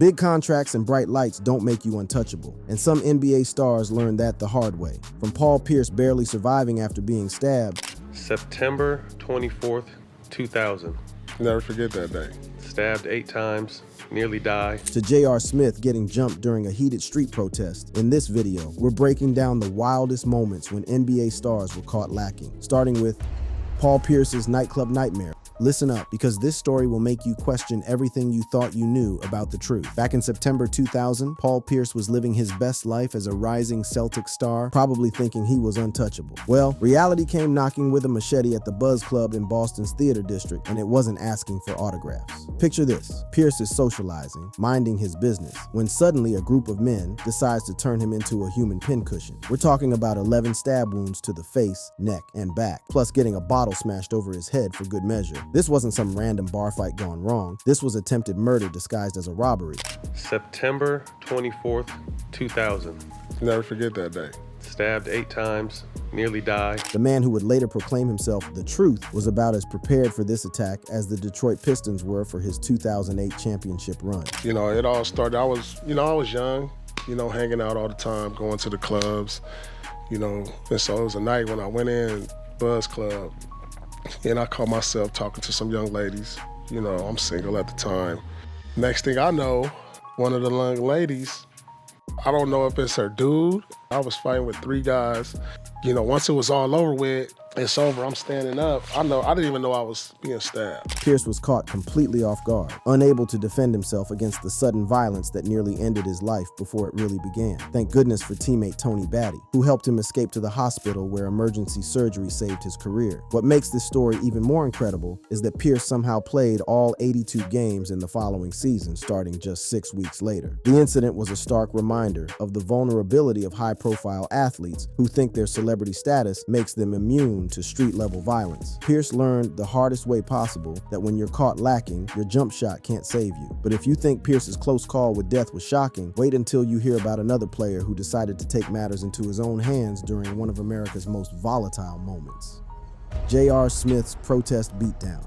Big contracts and bright lights don't make you untouchable, and some NBA stars learned that the hard way. From Paul Pierce barely surviving after being stabbed. September 24th, 2000. Never forget that day. Stabbed 8 times, nearly died. To J.R. Smith getting jumped during a heated street protest. In this video, we're breaking down the wildest moments when NBA stars were caught lacking, starting with Paul Pierce's nightclub nightmare. Listen up, because this story will make you question everything you thought you knew about the truth. Back in September 2000, Paul Pierce was living his best life as a rising Celtics star, probably thinking he was untouchable. Well, reality came knocking with a machete at the Buzz Club in Boston's Theater District, and it wasn't asking for autographs. Picture this: Pierce is socializing, minding his business, when suddenly a group of men decides to turn him into a human pincushion. We're talking about 11 stab wounds to the face, neck, and back, plus getting a bottle smashed over his head for good measure. This wasn't some random bar fight gone wrong. This was attempted murder disguised as a robbery. September 24th, 2000. Never forget that day. Stabbed 8 times, nearly died. The man who would later proclaim himself the Truth was about as prepared for this attack as the Detroit Pistons were for his 2008 championship run. You know, it all started, I was young, hanging out all the time, going to the clubs, and so it was a night when I went in Buzz Club, and I caught myself talking to some young ladies. I'm single at the time. Next thing I know, one of the young ladies, I don't know if it's her dude. I was fighting with 3 guys. Once it was all over with, it's over, I'm standing up. I didn't even know I was being stabbed. Pierce was caught completely off guard, unable to defend himself against the sudden violence that nearly ended his life before it really began. Thank goodness for teammate Tony Batty, who helped him escape to the hospital where emergency surgery saved his career. What makes this story even more incredible is that Pierce somehow played all 82 games in the following season, starting just 6 weeks later. The incident was a stark reminder of the vulnerability of high-profile athletes who think their celebrity status makes them immune to street-level violence. Pierce learned the hardest way possible that when you're caught lacking, your jump shot can't save you. But if you think Pierce's close call with death was shocking, wait until you hear about another player who decided to take matters into his own hands during one of America's most volatile moments. J.R. Smith's protest beatdown.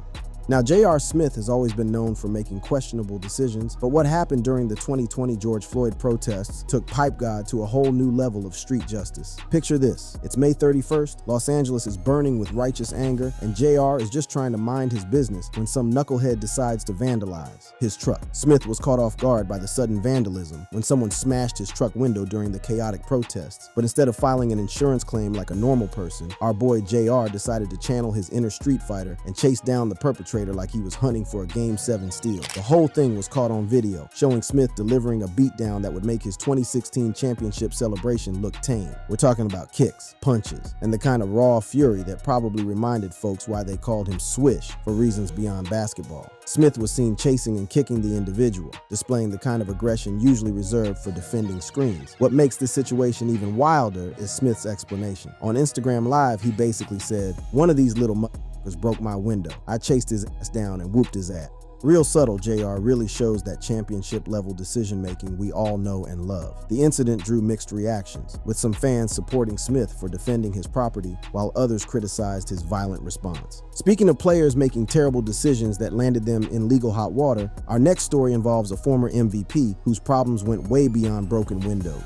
Now, J.R. Smith has always been known for making questionable decisions, but what happened during the 2020 George Floyd protests took Pipe God to a whole new level of street justice. Picture this: it's May 31st, Los Angeles is burning with righteous anger, and J.R. is just trying to mind his business when some knucklehead decides to vandalize his truck. Smith was caught off guard by the sudden vandalism when someone smashed his truck window during the chaotic protests, but instead of filing an insurance claim like a normal person, our boy J.R. decided to channel his inner street fighter and chase down the perpetrator like he was hunting for a Game 7 steal. The whole thing was caught on video, showing Smith delivering a beatdown that would make his 2016 championship celebration look tame. We're talking about kicks, punches, and the kind of raw fury that probably reminded folks why they called him Swish for reasons beyond basketball. Smith was seen chasing and kicking the individual, displaying the kind of aggression usually reserved for defending screens. What makes this situation even wilder is Smith's explanation. On Instagram Live, he basically said, "One of these little broke my window. I chased his ass down and whooped his ass." Real subtle, JR really shows that championship-level decision-making we all know and love. The incident drew mixed reactions, with some fans supporting Smith for defending his property, while others criticized his violent response. Speaking of players making terrible decisions that landed them in legal hot water, our next story involves a former MVP whose problems went way beyond broken windows.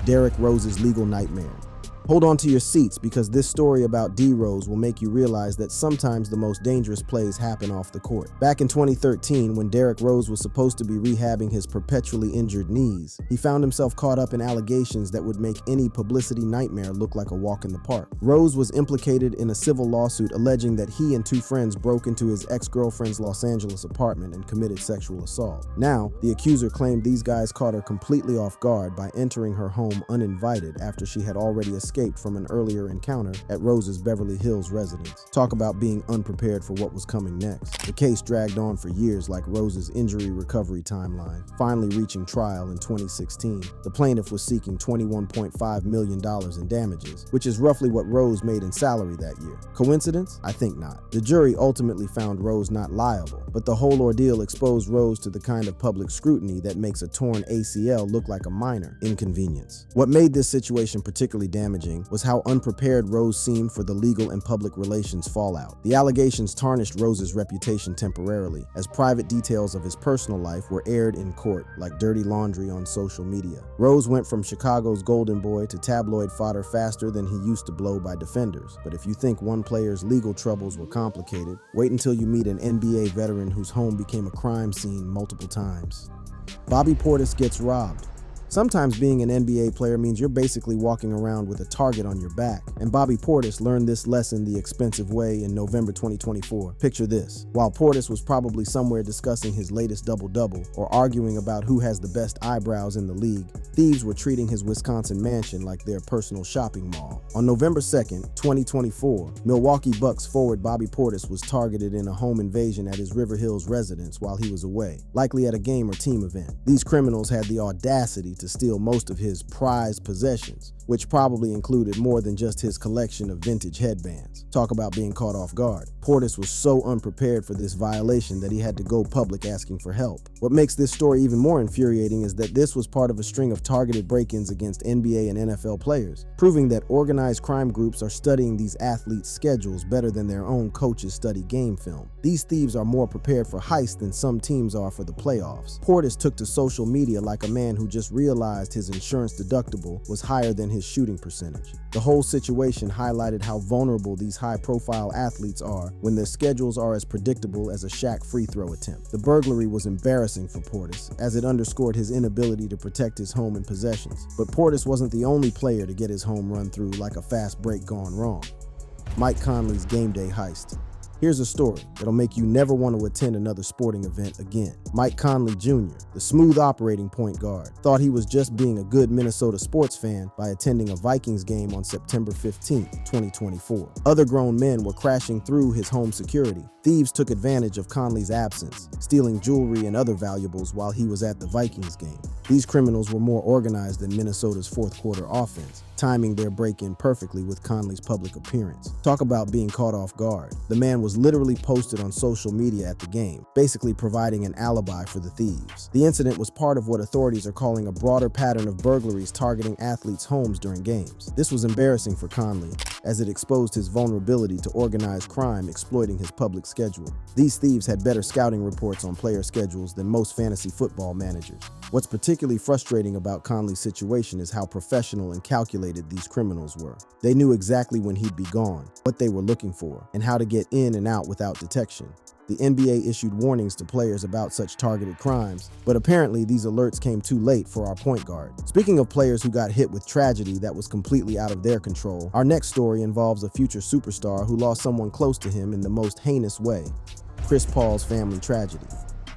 Derrick Rose's legal nightmare. Hold on to your seats, because this story about D. Rose will make you realize that sometimes the most dangerous plays happen off the court. Back in 2013, when Derrick Rose was supposed to be rehabbing his perpetually injured knees, he found himself caught up in allegations that would make any publicity nightmare look like a walk in the park. Rose was implicated in a civil lawsuit alleging that he and 2 friends broke into his ex-girlfriend's Los Angeles apartment and committed sexual assault. Now, the accuser claimed these guys caught her completely off guard by entering her home uninvited after she had already escaped from an earlier encounter at Rose's Beverly Hills residence. Talk about being unprepared for what was coming next. The case dragged on for years, like Rose's injury recovery timeline, finally reaching trial in 2016. The plaintiff was seeking $21.5 million in damages, which is roughly what Rose made in salary that year. Coincidence? I think not. The jury ultimately found Rose not liable, but the whole ordeal exposed Rose to the kind of public scrutiny that makes a torn ACL look like a minor inconvenience. What made this situation particularly damaging damaging was how unprepared Rose seemed for the legal and public relations fallout. The allegations tarnished Rose's reputation temporarily, as private details of his personal life were aired in court like dirty laundry on social media. Rose went from Chicago's golden boy to tabloid fodder faster than he used to blow by defenders. But if you think one player's legal troubles were complicated, wait until you meet an NBA veteran whose home became a crime scene multiple times. Bobby Portis gets robbed. Sometimes being an NBA player means you're basically walking around with a target on your back, and Bobby Portis learned this lesson the expensive way in November 2024. Picture this. While Portis was probably somewhere discussing his latest double-double or arguing about who has the best eyebrows in the league, thieves were treating his Wisconsin mansion like their personal shopping mall. On November 2nd, 2024, Milwaukee Bucks forward Bobby Portis was targeted in a home invasion at his River Hills residence while he was away, likely at a game or team event. These criminals had the audacity to steal most of his prized possessions, which probably included more than just his collection of vintage headbands. Talk about being caught off guard. Portis was so unprepared for this violation that he had to go public asking for help. What makes this story even more infuriating is that this was part of a string of targeted break-ins against NBA and NFL players, proving that organized crime groups are studying these athletes' schedules better than their own coaches study game film. These thieves are more prepared for heists than some teams are for the playoffs. Portis took to social media like a man who just realized his insurance deductible was higher than his shooting percentage. The whole situation highlighted how vulnerable these high-profile athletes are when their schedules are as predictable as a Shaq free throw attempt. The burglary was embarrassing for Portis, as it underscored his inability to protect his home and possessions. But Portis wasn't the only player to get his home run through like a fast break gone wrong. Mike Conley's game day heist. Here's a story that'll make you never want to attend another sporting event again. Mike Conley Jr., the smooth operating point guard, thought he was just being a good Minnesota sports fan by attending a Vikings game on September 15, 2024. Other grown men were crashing through his home security. Thieves took advantage of Conley's absence, stealing jewelry and other valuables while he was at the Vikings game. These criminals were more organized than Minnesota's fourth quarter offense, timing their break-in perfectly with Conley's public appearance. Talk about being caught off guard. The man was literally posted on social media at the game, basically providing an alibi for the thieves. The incident was part of what authorities are calling a broader pattern of burglaries targeting athletes' homes during games. This was embarrassing for Conley, as it exposed his vulnerability to organized crime exploiting his public schedule. These thieves had better scouting reports on player schedules than most fantasy football managers. What's particularly frustrating about Conley's situation is how professional and calculated these criminals were. They knew exactly when he'd be gone, what they were looking for, and how to get in and out without detection. The NBA issued warnings to players about such targeted crimes, but apparently these alerts came too late for our point guard. Speaking of players who got hit with tragedy that was completely out of their control, our next story involves a future superstar who lost someone close to him in the most heinous way: Chris Paul's family tragedy.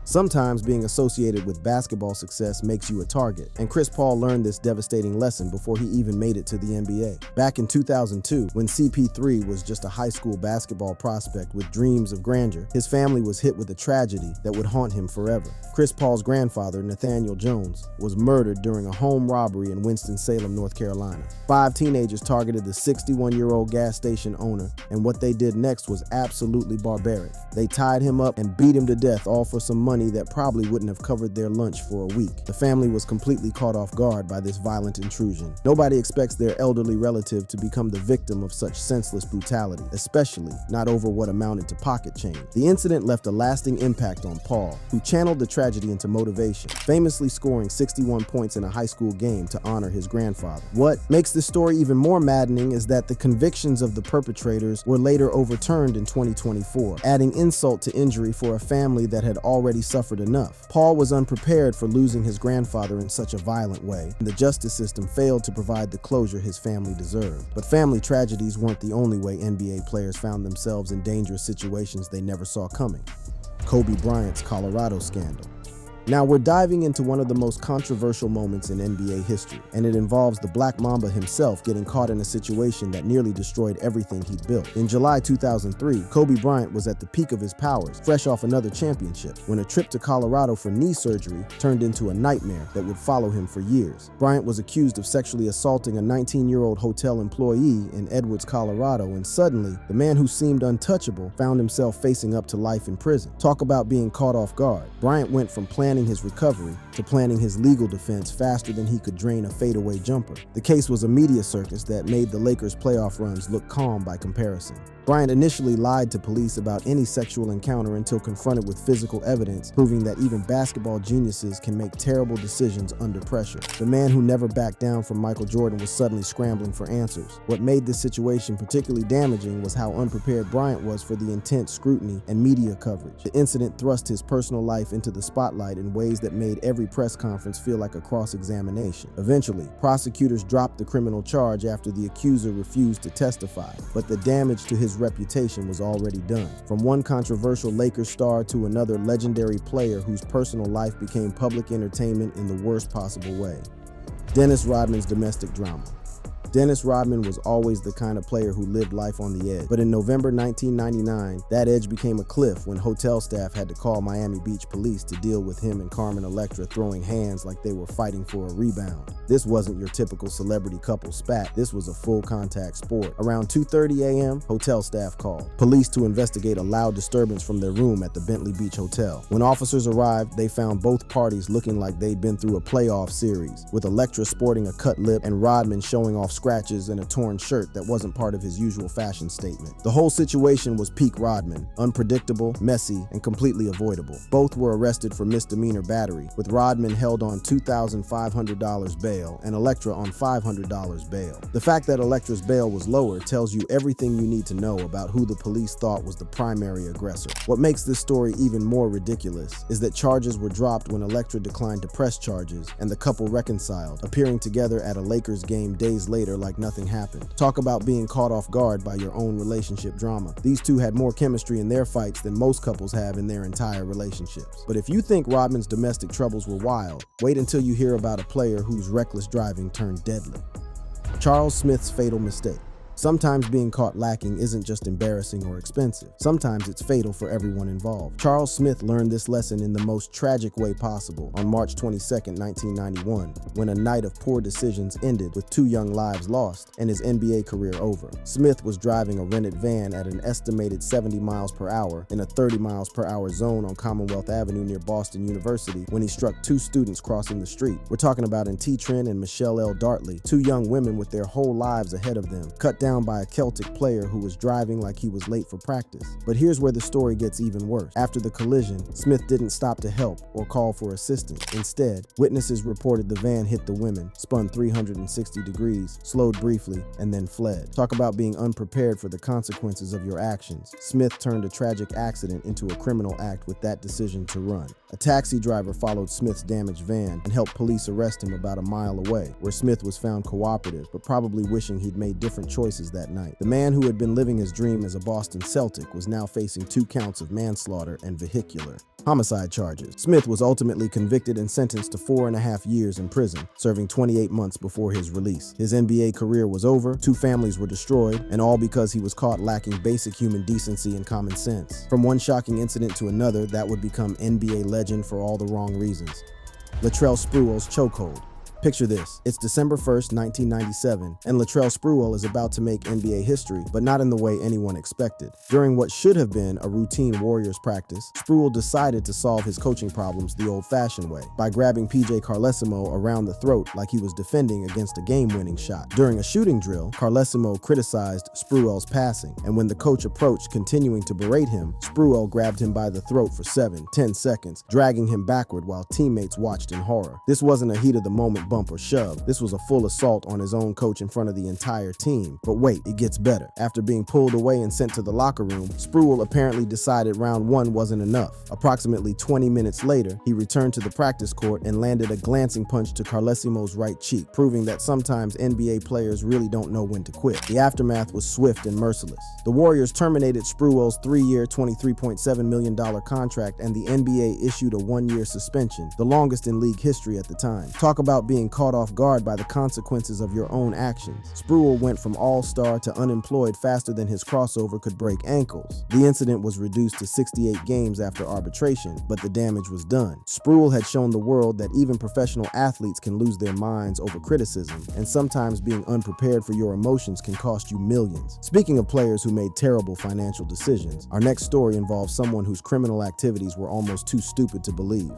Sometimes being associated with basketball success makes you a target, and Chris Paul learned this devastating lesson before he even made it to the NBA. Back in 2002, when CP3 was just a high school basketball prospect with dreams of grandeur, his family was hit with a tragedy that would haunt him forever. Chris Paul's grandfather, Nathaniel Jones, was murdered during a home robbery in Winston-Salem, North Carolina. 5 teenagers targeted the 61-year-old gas station owner, and what they did next was absolutely barbaric. They tied him up and beat him to death, all for some money that probably wouldn't have covered their lunch for a week. The family was completely caught off guard by this violent intrusion. Nobody expects their elderly relative to become the victim of such senseless brutality, especially not over what amounted to pocket change. The incident left a lasting impact on Paul, who channeled the tragedy into motivation, famously scoring 61 points in a high school game to honor his grandfather. What makes this story even more maddening is that the convictions of the perpetrators were later overturned in 2024, adding insult to injury for a family that had already suffered enough. Paul was unprepared for losing his grandfather in such a violent way, and the justice system failed to provide the closure his family deserved. But family tragedies weren't the only way NBA players found themselves in dangerous situations they never saw coming. Kobe Bryant's Colorado scandal. Now we're diving into one of the most controversial moments in NBA history, and it involves the Black Mamba himself getting caught in a situation that nearly destroyed everything he'd built. In July 2003, Kobe Bryant was at the peak of his powers, fresh off another championship, when a trip to Colorado for knee surgery turned into a nightmare that would follow him for years. Bryant was accused of sexually assaulting a 19-year-old hotel employee in Edwards, Colorado, and suddenly, the man who seemed untouchable found himself facing up to life in prison. Talk about being caught off guard. Bryant went from planning his recovery to planning his legal defense faster than he could drain a fadeaway jumper. The case was a media circus that made the Lakers' playoff runs look calm by comparison. Bryant initially lied to police about any sexual encounter until confronted with physical evidence, proving that even basketball geniuses can make terrible decisions under pressure. The man who never backed down from Michael Jordan was suddenly scrambling for answers. What made this situation particularly damaging was how unprepared Bryant was for the intense scrutiny and media coverage. The incident thrust his personal life into the spotlight in ways that made every press conference feel like a cross-examination. Eventually, prosecutors dropped the criminal charge after the accuser refused to testify, but the damage to his reputation was already done. From one controversial Lakers star to another legendary player whose personal life became public entertainment in the worst possible way. Dennis Rodman's domestic drama. Dennis Rodman was always the kind of player who lived life on the edge. But in November 1999, that edge became a cliff when hotel staff had to call Miami Beach police to deal with him and Carmen Electra throwing hands like they were fighting for a rebound. This wasn't your typical celebrity couple spat. This was a full contact sport. Around 2:30 a.m., hotel staff called police to investigate a loud disturbance from their room at the Bentley Beach Hotel. When officers arrived, they found both parties looking like they'd been through a playoff series, with Electra sporting a cut lip and Rodman showing off scratches and a torn shirt that wasn't part of his usual fashion statement. The whole situation was peak Rodman, unpredictable, messy, and completely avoidable. Both were arrested for misdemeanor battery, with Rodman held on $2,500 bail and Electra on $500 bail. The fact that Electra's bail was lower tells you everything you need to know about who the police thought was the primary aggressor. What makes this story even more ridiculous is that charges were dropped when Electra declined to press charges and the couple reconciled, appearing together at a Lakers game days later like nothing happened. Talk about being caught off guard by your own relationship drama. These two had more chemistry in their fights than most couples have in their entire relationships. But if you think Rodman's domestic troubles were wild, wait until you hear about a player whose reckless driving turned deadly. Charles Smith's fatal mistake. Sometimes being caught lacking isn't just embarrassing or expensive. Sometimes it's fatal for everyone involved. Charles Smith learned this lesson in the most tragic way possible on March 22, 1991, when a night of poor decisions ended with 2 young lives lost and his NBA career over. Smith was driving a rented van at an estimated 70 miles per hour in a 30 miles per hour zone on Commonwealth Avenue near Boston University when he struck 2 students crossing the street. We're talking about Tren and Michelle L. Dartley, 2 young women with their whole lives ahead of them, cut down by a Celtic player who was driving like he was late for practice. But here's where the story gets even worse. After the collision, Smith didn't stop to help or call for assistance. Instead, witnesses reported the van hit the women, spun 360 degrees, slowed briefly, and then fled. Talk about being unprepared for the consequences of your actions. Smith turned a tragic accident into a criminal act with that decision to run. A taxi driver followed Smith's damaged van and helped police arrest him about a mile away, where Smith was found cooperative, but probably wishing he'd made different choices that night. The man who had been living his dream as a Boston Celtic was now facing 2 counts of manslaughter and vehicular homicide charges. Smith was ultimately convicted and sentenced to 4.5 years in prison, serving 28 months before his release. His NBA career was over, 2 families were destroyed, and all because he was caught lacking basic human decency and common sense. From one shocking incident to another, that would become NBA legend for all the wrong reasons. Latrell Sprewell's chokehold. Picture this. It's December 1st, 1997, and Latrell Sprewell is about to make NBA history, but not in the way anyone expected. During what should have been a routine Warriors practice, Sprewell decided to solve his coaching problems the old-fashioned way, by grabbing PJ Carlesimo around the throat like he was defending against a game-winning shot. During a shooting drill, Carlesimo criticized Sprewell's passing, and when the coach approached continuing to berate him, Sprewell grabbed him by the throat for 7-10 seconds, dragging him backward while teammates watched in horror. This wasn't a heat-of-the-moment bump or shove. This was a full assault on his own coach in front of the entire team. But wait, it gets better. After being pulled away and sent to the locker room, Sprewell apparently decided round 1 wasn't enough. Approximately 20 minutes later, he returned to the practice court and landed a glancing punch to Carlesimo's right cheek, proving that sometimes NBA players really don't know when to quit. The aftermath was swift and merciless. The Warriors terminated Sprewell's 3-year, $23.7 million contract, and the NBA issued a 1-year suspension, the longest in league history at the time. Talk about being caught off guard by the consequences of your own actions. Sprewell went from all-star to unemployed faster than his crossover could break ankles. The incident was reduced to 68 games after arbitration, but the damage was done. Sprewell had shown the world that even professional athletes can lose their minds over criticism, and sometimes being unprepared for your emotions can cost you millions. Speaking of players who made terrible financial decisions, our next story involves someone whose criminal activities were almost too stupid to believe.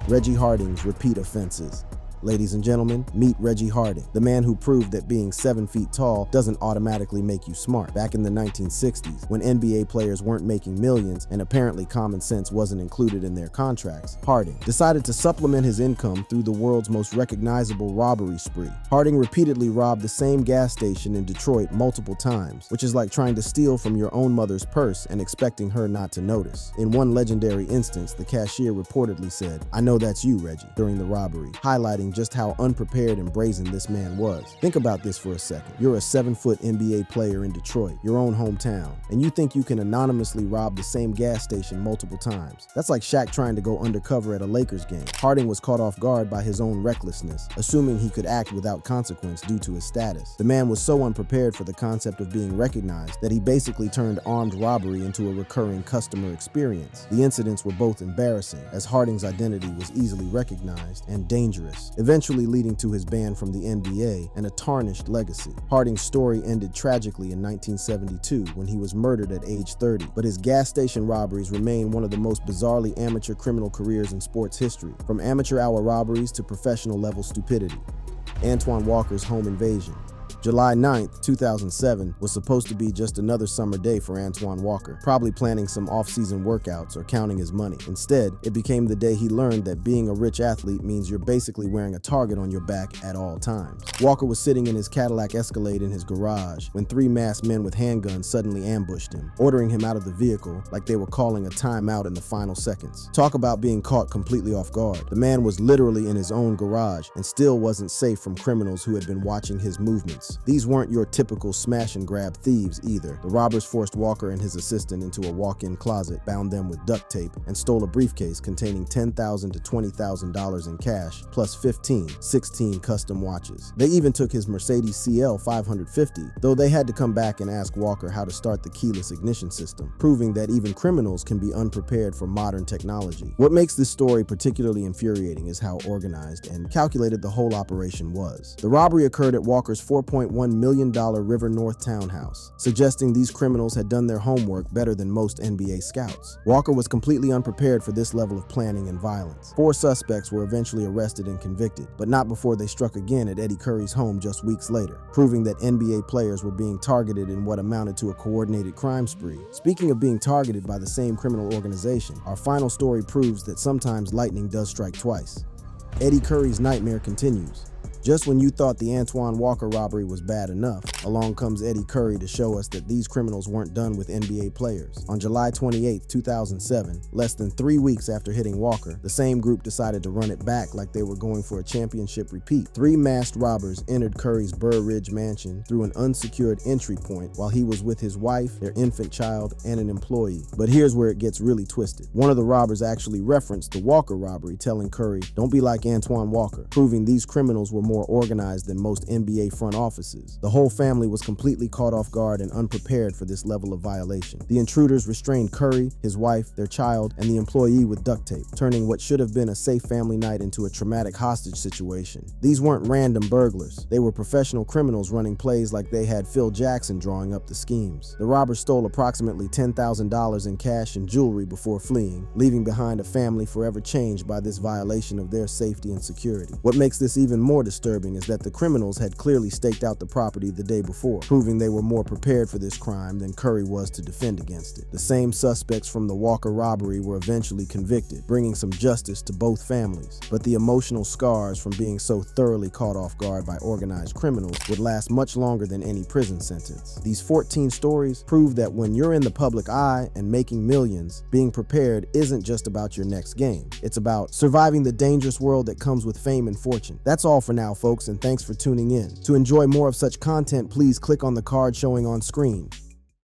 Reggie Harding's repeat offenses. Ladies and gentlemen, meet Reggie Harding, the man who proved that being 7 feet tall doesn't automatically make you smart. Back in the 1960s, when NBA players weren't making millions and apparently common sense wasn't included in their contracts, Harding decided to supplement his income through the world's most recognizable robbery spree. Harding repeatedly robbed the same gas station in Detroit multiple times, which is like trying to steal from your own mother's purse and expecting her not to notice. In one legendary instance, the cashier reportedly said, "I know that's you, Reggie," during the robbery, highlighting just how unprepared and brazen this man was. Think about this for a second. You're a 7-foot NBA player in Detroit, your own hometown, and you think you can anonymously rob the same gas station multiple times. That's like Shaq trying to go undercover at a Lakers game. Harding was caught off guard by his own recklessness, assuming he could act without consequence due to his status. The man was so unprepared for the concept of being recognized that he basically turned armed robbery into a recurring customer experience. The incidents were both embarrassing, as Harding's identity was easily recognized, and dangerous, eventually leading to his ban from the NBA and a tarnished legacy. Harding's story ended tragically in 1972 when he was murdered at age 30, but his gas station robberies remain one of the most bizarrely amateur criminal careers in sports history, from amateur hour robberies to professional level stupidity. Antoine Walker's home invasion. July 9th, 2007 was supposed to be just another summer day for Antoine Walker, probably planning some off-season workouts or counting his money. Instead, it became the day he learned that being a rich athlete means you're basically wearing a target on your back at all times. Walker was sitting in his Cadillac Escalade in his garage when 3 masked men with handguns suddenly ambushed him, ordering him out of the vehicle like they were calling a timeout in the final seconds. Talk about being caught completely off guard. The man was literally in his own garage and still wasn't safe from criminals who had been watching his movements. These weren't your typical smash and grab thieves either. The robbers forced Walker and his assistant into a walk-in closet, bound them with duct tape, and stole a briefcase containing $10,000 to $20,000 in cash, plus 16 custom watches. They even took his Mercedes CL 550, though they had to come back and ask Walker how to start the keyless ignition system, proving that even criminals can be unprepared for modern technology. What makes this story particularly infuriating is how organized and calculated the whole operation was. The robbery occurred at Walker's $4.1 million River North townhouse, suggesting these criminals had done their homework better than most NBA scouts. Walker was completely unprepared for this level of planning and violence. 4 suspects were eventually arrested and convicted, but not before they struck again at Eddie Curry's home just weeks later, proving that NBA players were being targeted in what amounted to a coordinated crime spree. Speaking of being targeted by the same criminal organization, our final story proves that sometimes lightning does strike twice. Eddie Curry's nightmare continues. Just when you thought the Antoine Walker robbery was bad enough, along comes Eddie Curry to show us that these criminals weren't done with NBA players. On July 28, 2007, less than 3 weeks after hitting Walker, the same group decided to run it back like they were going for a championship repeat. 3 masked robbers entered Curry's Burr Ridge mansion through an unsecured entry point while he was with his wife, their infant child, and an employee. But here's where it gets really twisted. One of the robbers actually referenced the Walker robbery, telling Curry, "Don't be like Antoine Walker," proving these criminals were more organized than most NBA front offices. The whole family was completely caught off guard and unprepared for this level of violation. The intruders restrained Curry, his wife, their child, and the employee with duct tape, turning what should have been a safe family night into a traumatic hostage situation. These weren't random burglars. They were professional criminals running plays like they had Phil Jackson drawing up the schemes. The robbers stole approximately $10,000 in cash and jewelry before fleeing, leaving behind a family forever changed by this violation of their safety and security. What makes this even more disturbing is that the criminals had clearly staked out the property the day before, proving they were more prepared for this crime than Curry was to defend against it. The same suspects from the Walker robbery were eventually convicted, bringing some justice to both families. But the emotional scars from being so thoroughly caught off guard by organized criminals would last much longer than any prison sentence. These 14 stories prove that when you're in the public eye and making millions, being prepared isn't just about your next game. It's about surviving the dangerous world that comes with fame and fortune. That's all for now, folks, and thanks for tuning in. To enjoy more of such content, please click on the card showing on screen.